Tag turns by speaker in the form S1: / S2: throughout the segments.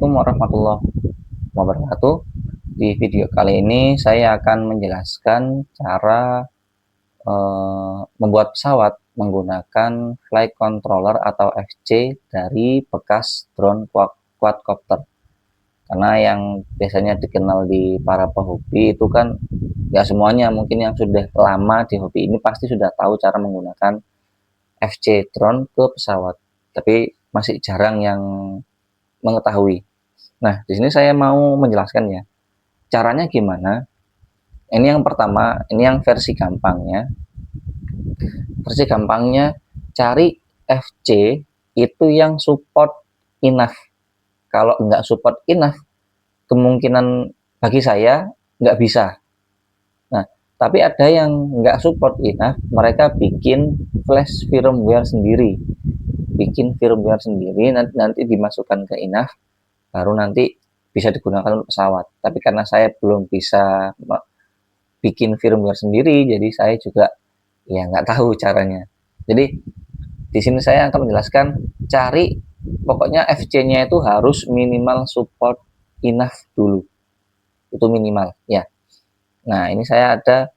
S1: Assalamualaikum warahmatullahi wabarakatuh. Di video kali ini saya akan menjelaskan cara membuat pesawat menggunakan flight controller atau FC dari bekas drone quadcopter. Karena yang biasanya dikenal di para pehobi itu kan ya semuanya mungkin yang sudah lama di hobi ini pasti sudah tahu cara menggunakan FC drone ke pesawat. Tapi masih jarang yang mengetahui. Nah, di sini saya mau menjelaskannya. Caranya gimana? Ini yang pertama, ini yang versi gampangnya. Versi gampangnya, cari FC itu yang support enough. Kalau nggak support enough, kemungkinan bagi saya nggak bisa. Nah, tapi ada yang nggak support enough, mereka bikin flash firmware sendiri. Bikin firmware sendiri, nanti dimasukkan ke enough, baru nanti bisa digunakan untuk pesawat. Tapi karena saya belum bisa bikin firmware sendiri, jadi saya juga ya nggak tahu caranya. Jadi di sini saya akan menjelaskan cari pokoknya FC-nya itu harus minimal support enough dulu. Itu minimal ya. Nah, ini saya ada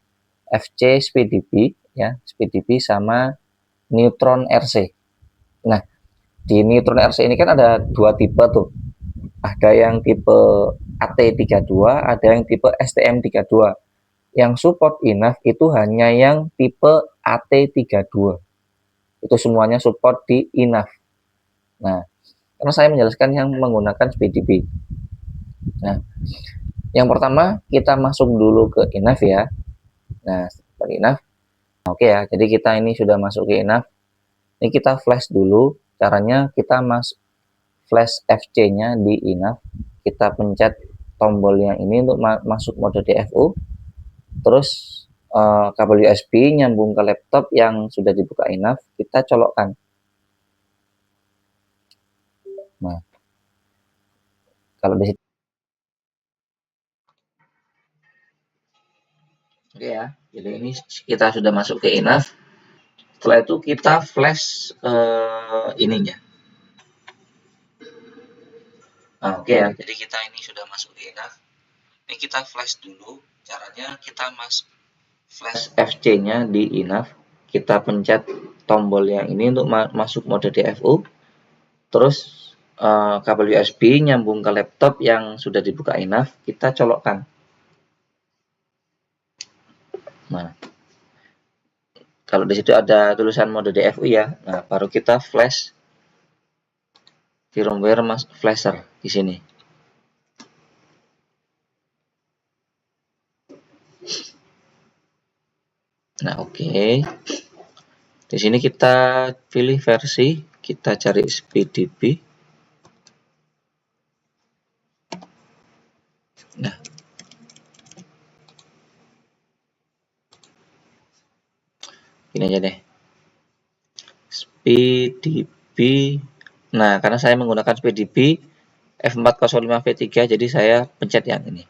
S1: FC SpeedDB ya, SpeedDB sama Neutron RC. Nah, di Neutron RC ini kan ada dua tipe tuh. Ada yang tipe AT32, ada yang tipe STM32. Yang support enough itu hanya yang tipe AT32. Itu semuanya support di enough. Nah, karena saya menjelaskan yang menggunakan SpeedDB. Nah, yang pertama kita masuk dulu ke enough ya. Nah, seperti enough. Oke ya, jadi kita ini sudah masuk ke enough. Ini kita flash dulu. Caranya kita flash FC-nya di enough. Kita pencet tombol yang ini untuk masuk mode DFU. Terus kabel USB nyambung ke laptop yang sudah dibuka enough, kita colokkan. Nah, kalau di situ oke ya, jadi ini kita sudah masuk ke enough. Setelah itu kita flash ininya. Nah, oke ya, jadi kita ini sudah masuk ke enough. Ini kita flash dulu. Caranya kita flash FC-nya di enough. Kita pencet tombol yang ini untuk masuk mode DFU. Terus kabel USB nyambung ke laptop yang sudah dibuka enough, kita colokkan. Nah, kalau di situ ada tulisan mode DFU ya, nah baru kita flash firmware flasher di sini. Nah, oke. Di sini kita pilih versi, kita cari SpeedDB. Nah, ini aja deh. SpeedDB. Nah, karena saya menggunakan SpeedDB F405V3, jadi saya pencet yang ini.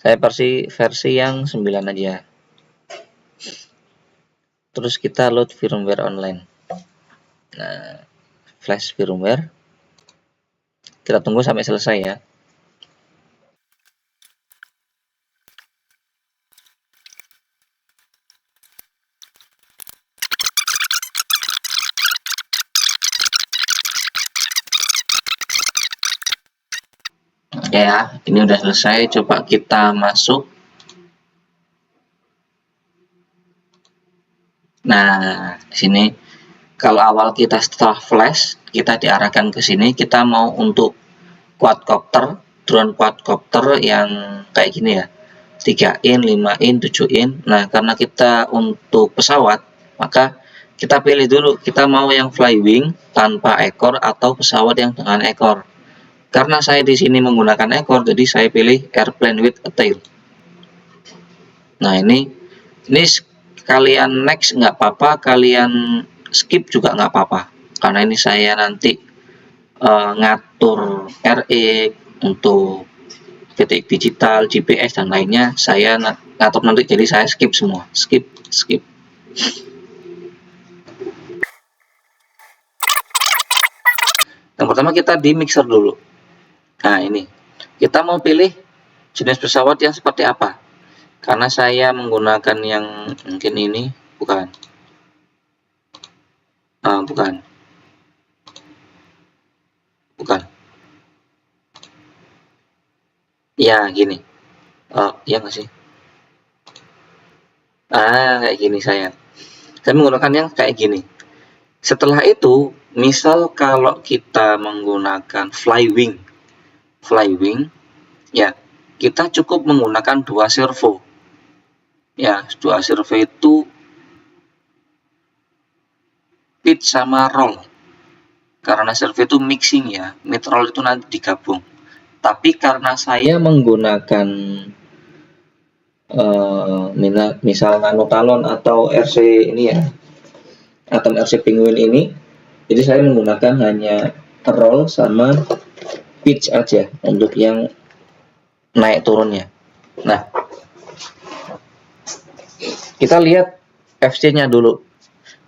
S1: Saya versi yang 9 aja. Terus kita load firmware online. Nah, flash firmware. Kita tunggu sampai selesai ya. Oke ya, ini udah selesai. Coba kita masuk. Nah, di sini kalau awal kita setelah flash, kita diarahkan ke sini. Kita mau untuk quadcopter, drone quadcopter yang kayak gini ya. 3 in, 5 in, 7 in. Nah, karena kita untuk pesawat, maka kita pilih dulu. Kita mau yang flywing tanpa ekor atau pesawat yang dengan ekor. Karena saya di sini menggunakan ekor, jadi saya pilih airplane with a tail. Nah, ini kalian next nggak apa-apa, kalian skip juga nggak apa-apa. Karena ini saya nanti ngatur RE untuk VTX digital, GPS dan lainnya. Saya ngatur nanti, jadi saya skip semua, skip. Yang pertama kita di mixer dulu. Nah, ini kita mau pilih jenis pesawat yang seperti apa. Karena saya menggunakan yang mungkin ini, bukan, bukan, bukan. Ya, gini. Ya nggak sih? Kayak gini saya. Saya menggunakan yang kayak gini. Setelah itu, misal kalau kita menggunakan flywing, ya kita cukup menggunakan dua servo. Ya, dua servo itu pitch sama roll. Karena servo itu mixing ya, mid roll itu nanti digabung. Tapi karena saya menggunakan misal Nano Talon atau RC ini ya, atau RC Penguin ini, jadi saya menggunakan hanya roll sama pitch aja untuk yang naik turunnya. Nah, kita lihat FC-nya dulu.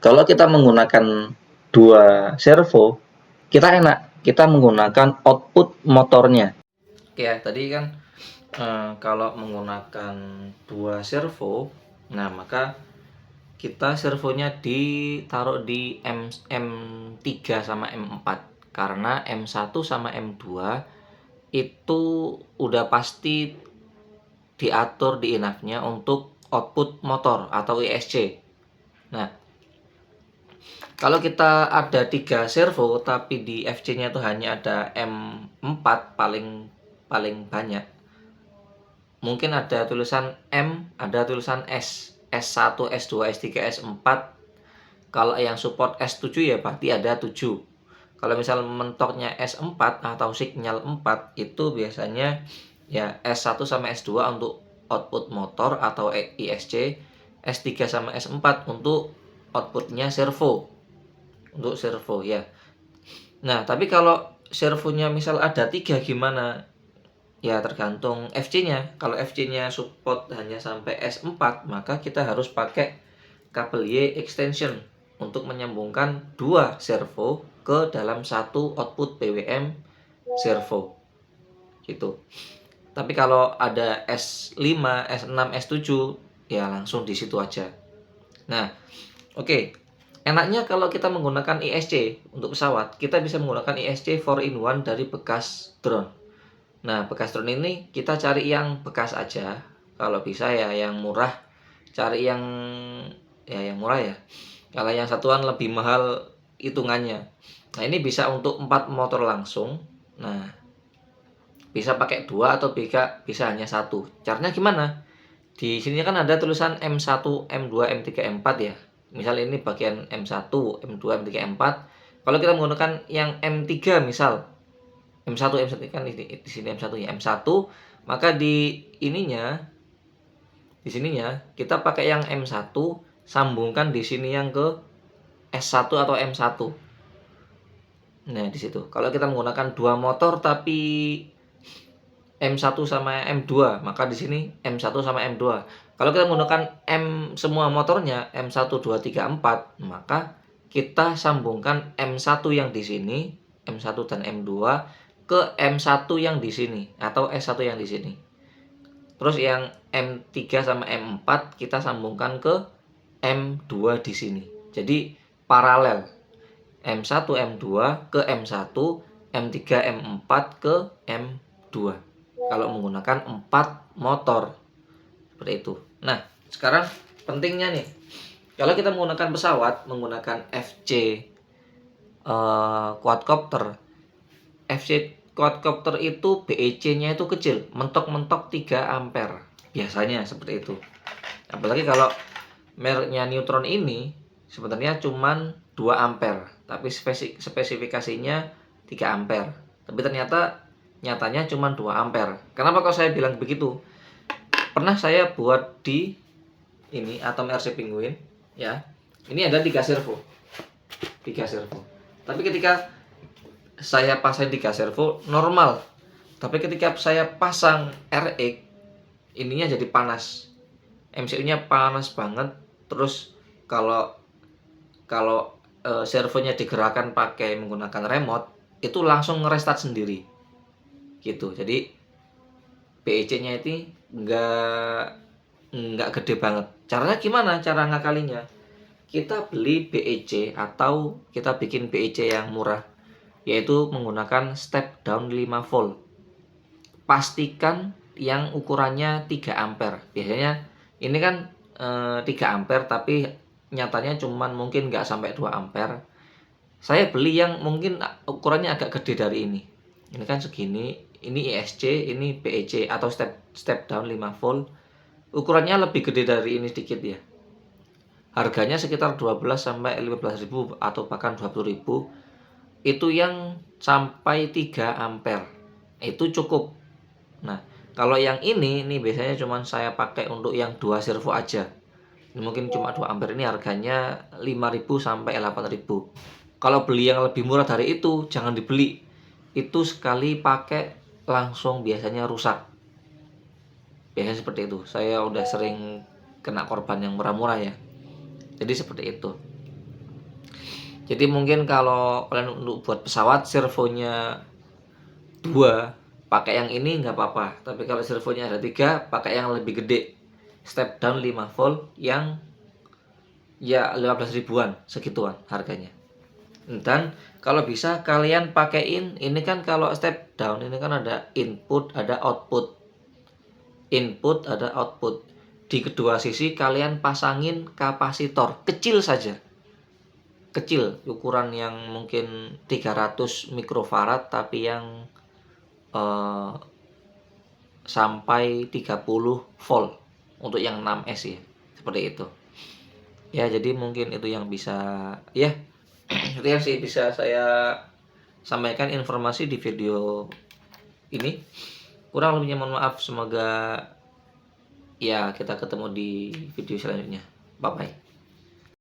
S1: Kalau kita menggunakan dua servo, kita enak. Kita menggunakan output motornya. Oke ya, tadi kan kalau menggunakan dua servo, nah maka kita servonya ditaruh di M3 sama M4 karena M1 sama M2 itu udah pasti diatur di enavnya untuk output motor atau ISC. Nah, kalau kita ada 3 servo tapi di FC-nya itu hanya ada M4 paling banyak. Mungkin ada tulisan M, ada tulisan S, S1, S2, S3, S4. Kalau yang support S7 ya berarti ada 7. Kalau misal mentoknya S4 atau signal 4 itu biasanya ya S1 sama S2 untuk output motor atau ISC, S3 sama S4 untuk outputnya servo. Untuk servo ya. Nah, tapi kalau servonya misal ada 3 gimana? Ya tergantung FC-nya. Kalau FC-nya support hanya sampai S4, maka kita harus pakai kabel Y extension untuk menyambungkan dua servo ke dalam satu output PWM servo. Gitu. Tapi kalau ada S5, S6, S7 ya langsung di situ aja. Nah, oke. Enaknya kalau kita menggunakan ISC untuk pesawat, kita bisa menggunakan ISC 4-in-1 dari bekas drone. Nah, bekas drone ini kita cari yang bekas aja. Kalau bisa ya yang murah, cari yang murah ya. Kalau yang satuan lebih mahal hitungannya. Nah, ini bisa untuk 4 motor langsung. Nah, bisa pakai 2 atau bisa hanya satu. Caranya gimana? Di sini kan ada tulisan M1, M2, M3, M4 ya. Misal ini bagian M1, M2, M3, M4. Kalau kita menggunakan yang M3 misal M1 kan di sini M1 ya, M1, maka di sininya kita pakai yang M1 sambungkan di sini yang ke S1 atau M1. Nah, di situ. Kalau kita menggunakan dua motor tapi M1 sama M2, maka di sini M1 sama M2. Kalau kita menggunakan semua motornya M1, 2, 3, 4, maka kita sambungkan M1 yang di sini, M1 dan M2 ke M1 yang di sini atau S1 yang di sini. Terus yang M3 sama M4 kita sambungkan ke M2 di sini. Jadi paralel. M1, M2 ke M1, M3, M4 ke M2. Kalau menggunakan 4 motor. Seperti itu. Nah, sekarang pentingnya nih. Kalau kita menggunakan pesawat, menggunakan FC quadcopter. FC quadcopter itu BEC-nya itu kecil, mentok-mentok 3 ampere. Biasanya seperti itu. Apalagi kalau mereknya Neutron ini sebenarnya cuman 2 ampere, tapi spesifikasinya 3 ampere. Tapi ternyata nyatanya cuma 2 ampere. Kenapa kok saya bilang begitu? Pernah saya buat di ini Atom RC Penguin ya. Ini ada 3 servo. 3 servo. Tapi ketika saya pasang 3 servo normal. Tapi ketika saya pasang RX ininya jadi panas. MCU-nya panas banget. Terus kalau servonya digerakkan pakai menggunakan remote itu langsung ngerestart sendiri
S2: gitu. Jadi BEC-nya itu nggak gede banget. Caranya gimana? Cara ngakalinya? Kita beli BEC atau kita bikin BEC yang murah, yaitu menggunakan step down 5 volt. Pastikan yang ukurannya 3 ampere. Biasanya ini kan 3 ampere, tapi nyatanya cuman mungkin nggak sampai 2 ampere. Saya beli yang mungkin ukurannya agak gede dari ini. Ini kan segini, ini ISC, ini BEC atau step down 5 volt. Ukurannya lebih gede dari ini sedikit ya. Harganya sekitar 12 sampai 15 ribu atau bahkan 20 ribu. Itu yang sampai 3 ampere. Itu cukup. Nah, kalau yang ini biasanya cuma saya pakai untuk yang 2 servo aja. Ini mungkin cuma 2 ampere, ini harganya 5.000 sampai 8.000. Kalau beli yang lebih murah dari itu jangan dibeli. Itu sekali pakai langsung biasanya rusak. Biasanya seperti itu. Saya udah sering kena korban yang murah-murah ya. Jadi seperti itu. Jadi mungkin kalau kalian untuk buat pesawat servonya 2, pakai yang ini nggak apa-apa. Tapi kalau servonya ada 3, pakai yang lebih gede. Step down 5 volt yang ya 15 ribuan segituan harganya. Dan kalau bisa kalian pakein, ini kan kalau step down ini kan ada input, ada output. Input, ada output. Di kedua sisi kalian pasangin kapasitor kecil saja. Kecil, ukuran yang mungkin 300 mikrofarad tapi yang sampai 30 volt untuk yang 6S ya. Seperti itu. Ya, jadi mungkin itu yang bisa ya. Itu yang sih bisa saya sampaikan informasi di video ini. Kurang lebihnya mohon maaf, semoga ya kita ketemu di video selanjutnya. Bye bye.